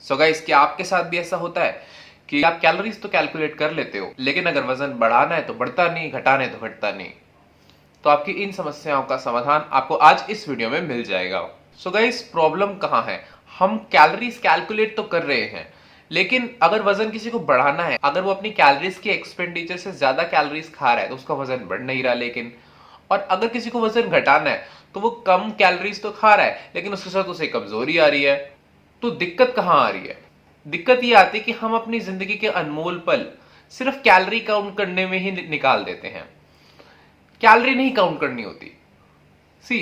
So guys, क्या आपके साथ भी ऐसा होता है कि आप कैलोरीज तो कैलकुलेट कर लेते हो, लेकिन अगर वजन बढ़ाना है तो बढ़ता नहीं, घटाना है तो घटता नहीं। तो आपकी इन समस्याओं का समाधान आपको आज इस वीडियो में मिल जाएगा। सो गाइस, प्रॉब्लम कहाँ है? हम कैलोरीज कैलकुलेट तो कर रहे हैं, लेकिन अगर वजन किसी को बढ़ाना है, अगर वो अपनी कैलोरीज के एक्सपेंडिचर से ज्यादा कैलोरीज खा रहा है तो उसका वजन बढ़ नहीं रहा। लेकिन और अगर किसी को वजन घटाना है तो वो कम कैलोरीज तो खा रहा है, लेकिन उसके साथ उसे कमजोरी आ रही है। तो दिक्कत कहां आ रही है? दिक्कत ये आती है कि हम अपनी जिंदगी के अनमोल पल सिर्फ कैलोरी काउंट करने में ही निकाल देते हैं। कैलोरी नहीं काउंट करनी होती। सी,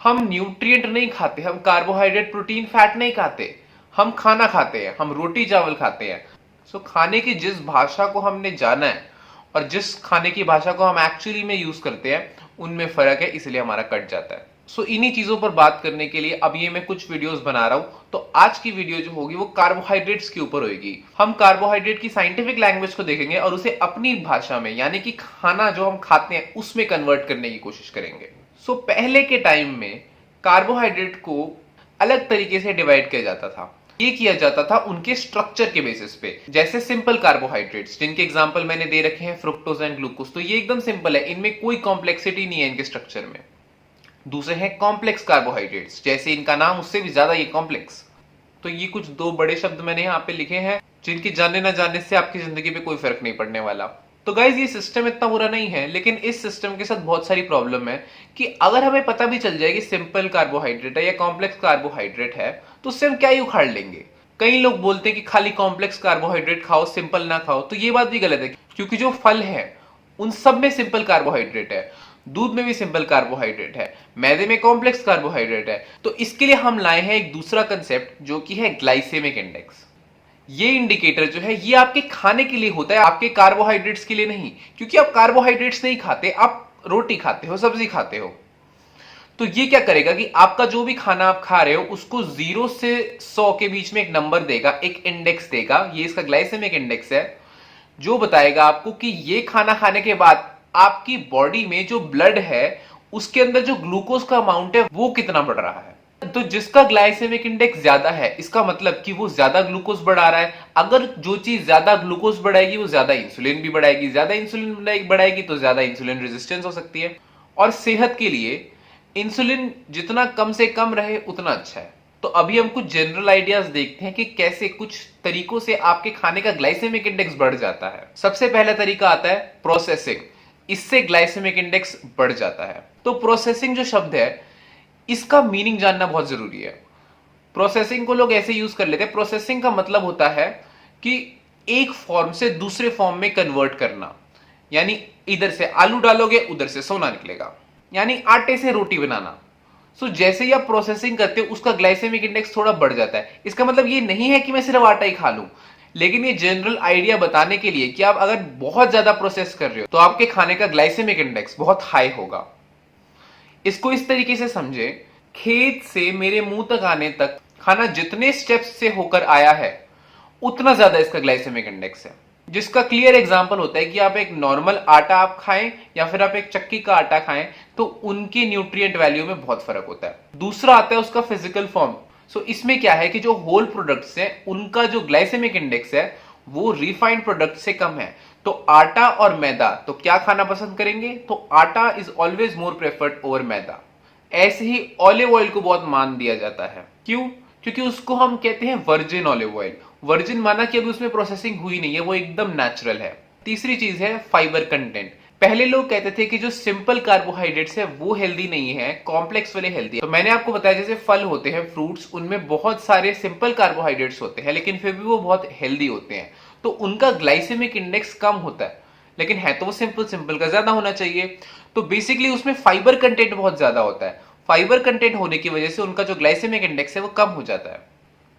हम न्यूट्रिएंट नहीं खाते, हम कार्बोहाइड्रेट प्रोटीन फैट नहीं खाते, हम खाना खाते हैं, हम रोटी चावल खाते हैं। सो खाने की जिस भाषा को हमने जाना है और जिस खाने की भाषा को हम एक्चुअली में यूज करते हैं, उनमें फर्क है, इसलिए हमारा कट जाता है। सो इन्हीं चीजों पर बात करने के लिए अब ये मैं कुछ वीडियोस बना रहा हूं। तो आज की वीडियो जो होगी वो कार्बोहाइड्रेट्स के ऊपर होगी। हम कार्बोहाइड्रेट की साइंटिफिक लैंग्वेज को देखेंगे और उसे अपनी भाषा में, यानी कि खाना जो हम खाते हैं उसमें कन्वर्ट करने की कोशिश करेंगे। सो पहले के टाइम में कार्बोहाइड्रेट को अलग तरीके से डिवाइड किया जाता था। ये किया जाता था उनके स्ट्रक्चर के बेसिस पे। जैसे सिंपल कार्बोहाइड्रेट्स, जिनके एग्जांपल मैंने दे रखे हैं फ्रुक्टोज एंड ग्लूकोज, तो ये एकदम सिंपल है, इनमें कोई कॉम्प्लेक्सिटी नहीं है इनके स्ट्रक्चर में। दूसरे हैं कॉम्प्लेक्स कार्बोहाइड्रेट्स, जैसे इनका नाम उससे भी ज्यादा ये कॉम्प्लेक्स। तो ये कुछ दो बड़े शब्द मैंने यहाँ पे लिखे हैं, जिनके जानने ना जानने से आपकी जिंदगी पे कोई फर्क नहीं पड़ने वाला। तो गाइज, ये सिस्टम इतना बुरा नहीं है, लेकिन इस सिस्टम के साथ बहुत सारी प्रॉब्लम है कि अगर हमें पता भी चल जाए कि सिंपल कार्बोहाइड्रेट है या कॉम्प्लेक्स कार्बोहाइड्रेट है, तो उससे हम क्या ही उखाड़ लेंगे। कई लोग बोलते हैं कि खाली कॉम्प्लेक्स कार्बोहाइड्रेट खाओ, सिंपल ना खाओ। तो ये बात भी गलत है, क्योंकि जो फल है उन सब में सिंपल कार्बोहाइड्रेट है, दूध में भी सिंपल कार्बोहाइड्रेट है, मैदे में कॉम्प्लेक्स कार्बोहाइड्रेट है। तो इसके लिए हम लाए हैं एक दूसरा कंसेप्ट, जो कि है ग्लाइसेमिक इंडेक्स। ये इंडिकेटर जो है ये आपके खाने के लिए होता है, आपके कार्बोहाइड्रेट्स के लिए नहीं, क्योंकि आप कार्बोहाइड्रेट्स नहीं खाते, आप रोटी खाते हो, सब्जी खाते हो। तो ये क्या करेगा कि आपका जो भी खाना आप खा रहे हो उसको 0 से 100 के बीच में एक नंबर देगा, एक इंडेक्स देगा। ये इसका ग्लाइसेमिक इंडेक्स है, जो बताएगा आपको कि ये खाना खाने के बाद आपकी बॉडी में जो ब्लड है उसके अंदर जो ग्लूकोज का अमाउंट है वो कितना बढ़ रहा है। तो जिसका ग्लाइसेमिक इंडेक्स ज्यादा है, इसका मतलब कि वो ज्यादा ग्लूकोज बढ़ा रहा है। अगर जो चीज ज्यादा ग्लूकोज बढ़ाएगी वो ज्यादा इंसुलिन भी बढ़ाएगी, ज्यादा इंसुलिन बढ़ाएगी तो ज्यादा इंसुलिन रेजिस्टेंस हो सकती है। और सेहत के लिए इंसुलिन जितना कम से कम रहे उतना अच्छा है। तो अभी हम कुछ जनरल आइडियाज देखते हैं कि कैसे कुछ तरीकों से आपके खाने का ग्लाइसेमिक इंडेक्स बढ़ जाता है। सबसे पहला तरीका आता है प्रोसेसिंग। इससे ग्लाइसेमिक इंडेक्स बढ़ जाता है। तो प्रोसेसिंग जो शब्द है, इसका मीनिंग जानना बहुत जरूरी है। प्रोसेसिंग को लोग ऐसे यूज कर लेते हैं। प्रोसेसिंग का मतलब होता है कि एक फॉर्म से दूसरे फॉर्म में कन्वर्ट करना, यानी इधर से आलू डालोगे उधर से सोना निकलेगा, यानी आटे से रोटी बनाना। सो जैसे ही आप प्रोसेसिंग करते हो उसका ग्लाइसेमिक इंडेक्स थोड़ा बढ़ जाता है। इसका मतलब ये नहीं है कि मैं सिर्फ आटा ही खा लूं, लेकिन ये जनरल आइडिया बताने के लिए कि आप अगर बहुत ज्यादा प्रोसेस कर रहे हो तो आपके खाने का ग्लाइसेमिक इंडेक्स बहुत हाई होगा। इसको इस तरीके से समझे, खेत से मेरे मुंह तक आने तक खाना जितने स्टेप्स से होकर आया है उतना ज्यादा इसका ग्लाइसेमिक इंडेक्स है। जिसका क्लियर एग्जांपल होता है कि आप एक नॉर्मल आटा आप खाएं या फिर आप एक चक्की का आटा खाएं, तो उनके न्यूट्रिएंट वैल्यू में बहुत फर्क होता है। दूसरा आता है उसका फिजिकल फॉर्म। सो इसमें क्या है कि जो होल प्रोडक्ट्स हैं उनका जो ग्लाइसेमिक इंडेक्स है वो रिफाइंड प्रोडक्ट से कम है। तो आटा और मैदा, तो क्या खाना पसंद करेंगे? तो atta is always more preferred over maida. ऐसे ही ऑलिव ऑयल को बहुत मान दिया जाता है। क्यों? क्योंकि उसको हम कहते हैं वर्जिन ऑलिव ऑयल। वर्जिन माना कि अभी उसमें प्रोसेसिंग हुई नहीं है, वो एकदम नेचुरल है। तीसरी चीज है फाइबर कंटेंट। पहले लोग कहते थे कि जो सिंपल कार्बोहाइड्रेट्स है वो हेल्दी नहीं है, कॉम्प्लेक्स वाले हेल्दी है। तो मैंने आपको बताया जैसे फल होते हैं, फ्रूट्स, उनमें बहुत सारे सिंपल कार्बोहाइड्रेट्स होते हैं, लेकिन फिर भी वो बहुत हेल्दी होते हैं। तो उनका ग्लाइसेमिक इंडेक्स कम होता है, लेकिन है तो वो सिंपल सिंपल का ज्यादा होना चाहिए। तो बेसिकली उसमें फाइबर कंटेंट बहुत ज्यादा होता है। फाइबर कंटेंट होने की वजह से उनका जो ग्लाइसेमिक इंडेक्स है वो कम हो जाता है।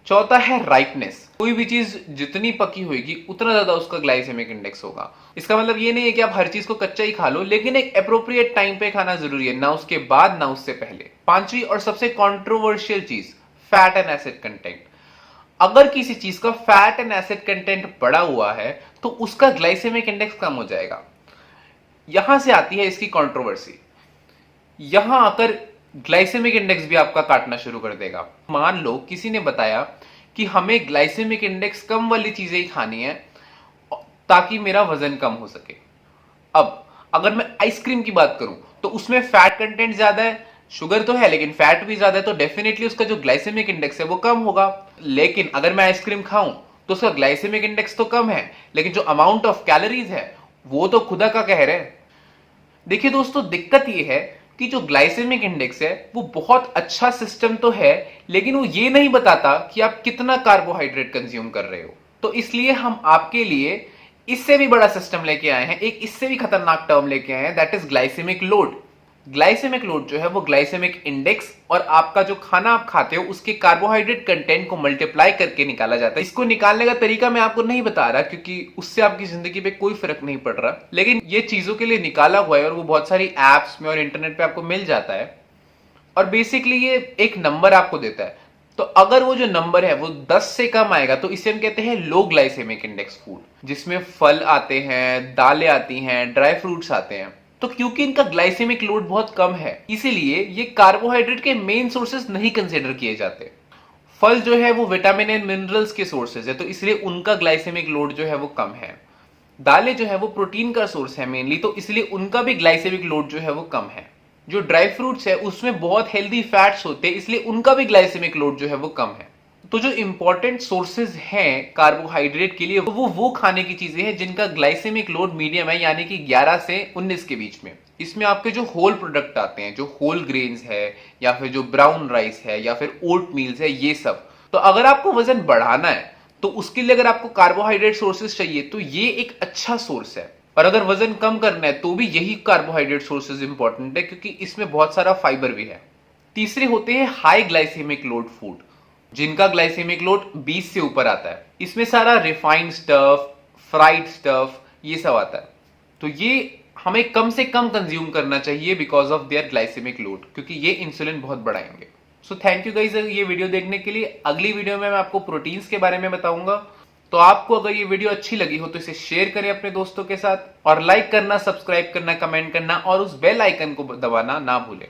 चौथा है राइपनेस। कोई भी चीज जितनी पकी होगी उतना ज्यादा उसका ग्लाइसेमिक इंडेक्स होगा। इसका मतलब ये नहीं है कि आप हर चीज को कच्चा ही खा लो, लेकिन एक अप्रोप्रिएट टाइम पे खाना जरूरी है, ना उसके बाद ना उससे पहले। पांचवी और सबसे कंट्रोवर्शियल चीज, फैट एंड एसिड कंटेंट। अगर किसी चीज का फैट एंड एसिड कंटेंट बढ़ा हुआ है तो उसका ग्लाइसेमिक इंडेक्स कम हो जाएगा। यहां से आती है इसकी कंट्रोवर्सी। यहां आकर ग्लाइसेमिक इंडेक्स भी आपका काटना शुरू कर देगा। मान लो किसी ने बताया कि हमें ग्लाइसेमिक इंडेक्स कम वाली चीजें ही खानी है ताकि मेरा वजन कम हो सके। अब अगर मैं आइसक्रीम की बात करूं तो उसमें फैट कंटेंट ज्यादा है, शुगर तो है लेकिन फैट भी ज्यादा है, तो डेफिनेटली उसका जो ग्लाइसेमिक इंडेक्स है वो कम होगा। लेकिन अगर मैं आइसक्रीम खाऊं तो उसका ग्लाइसेमिक इंडेक्स तो कम है, लेकिन जो अमाउंट ऑफ कैलोरीज है वो तो खुदा का कहर है। देखिए दोस्तों, दिक्कत ये है कि जो ग्लाइसेमिक इंडेक्स है वो बहुत अच्छा सिस्टम तो है, लेकिन वो ये नहीं बताता कि आप कितना कार्बोहाइड्रेट कंज्यूम कर रहे हो। तो इसलिए हम आपके लिए इससे भी बड़ा सिस्टम लेके आए हैं, एक इससे भी खतरनाक टर्म लेके आए हैं, that is glycemic load. Glycemic load जो है वो ग्लाइसेमिक इंडेक्स और आपका जो खाना आप खाते हो उसके कार्बोहाइड्रेट कंटेंट को मल्टीप्लाई करके निकाला जाता है। इसको निकालने का तरीका मैं आपको नहीं बता रहा क्योंकि उससे आपकी जिंदगी पे कोई फर्क नहीं पड़ रहा, लेकिन ये चीजों के लिए निकाला हुआ है और वो बहुत सारी एप्स में और इंटरनेट पे आपको मिल जाता है। और बेसिकली ये एक नंबर आपको देता है, तो अगर वो जो नंबर है वो 10 से कम आएगा तो इसे हम कहते हैं लो ग्लाइसेमिक इंडेक्स फूड, जिसमें फल आते हैं, दालें आती हैं, ड्राई फ्रूट्स आते हैं। तो क्योंकि इनका ग्लाइसेमिक लोड बहुत कम है इसीलिए ये कार्बोहाइड्रेट के मेन सोर्सेज नहीं कंसिडर किए जाते। फल जो है वो विटामिन एंड मिनरल्स के सोर्सेज है, तो इसलिए उनका ग्लाइसेमिक लोड जो है वो कम है। दालें जो है वो प्रोटीन का सोर्स है मेनली, तो इसलिए उनका भी ग्लाइसेमिक लोड जो है वो कम है। जो ड्राई फ्रूट्स है उसमें बहुत हेल्दी फैट्स होते हैं, इसलिए उनका भी ग्लाइसेमिक लोड जो है वो कम है। तो जो इंपॉर्टेंट सोर्सेज हैं कार्बोहाइड्रेट के लिए वो खाने की चीजें हैं जिनका ग्लाइसेमिक लोड मीडियम है, यानी कि 11 से 19 के बीच में। इसमें आपके जो होल प्रोडक्ट आते हैं, जो होल ग्रेन्स है या फिर जो ब्राउन राइस है या फिर ओट मील्स है, ये सब। तो अगर आपको वजन बढ़ाना है तो उसके लिए अगर आपको कार्बोहाइड्रेट सोर्सेज चाहिए तो ये एक अच्छा सोर्स है। और अगर वजन कम करना है तो भी यही कार्बोहाइड्रेट सोर्सेज इंपॉर्टेंट है क्योंकि इसमें बहुत सारा फाइबर भी है। तीसरे होते हैं हाई ग्लाइसेमिक लोड फूड, जिनका ग्लाइसेमिक लोड 20 से ऊपर आता है। इसमें सारा रिफाइंड स्टफ, फ्राइड स्टफ, ये सब आता है। तो ये हमें कम से कम कंज्यूम करना चाहिए because of their glycemic load, क्योंकि ये इंसुलिन बहुत बढ़ाएंगे। सो थैंक यू गाइस ये वीडियो देखने के लिए। अगली वीडियो में मैं आपको प्रोटीन्स के बारे में बताऊंगा। तो आपको अगर ये वीडियो अच्छी लगी हो तो इसे शेयर करें अपने दोस्तों के साथ, और लाइक करना, सब्सक्राइब करना, कमेंट करना और उस बेल आइकन को दबाना ना भूलें।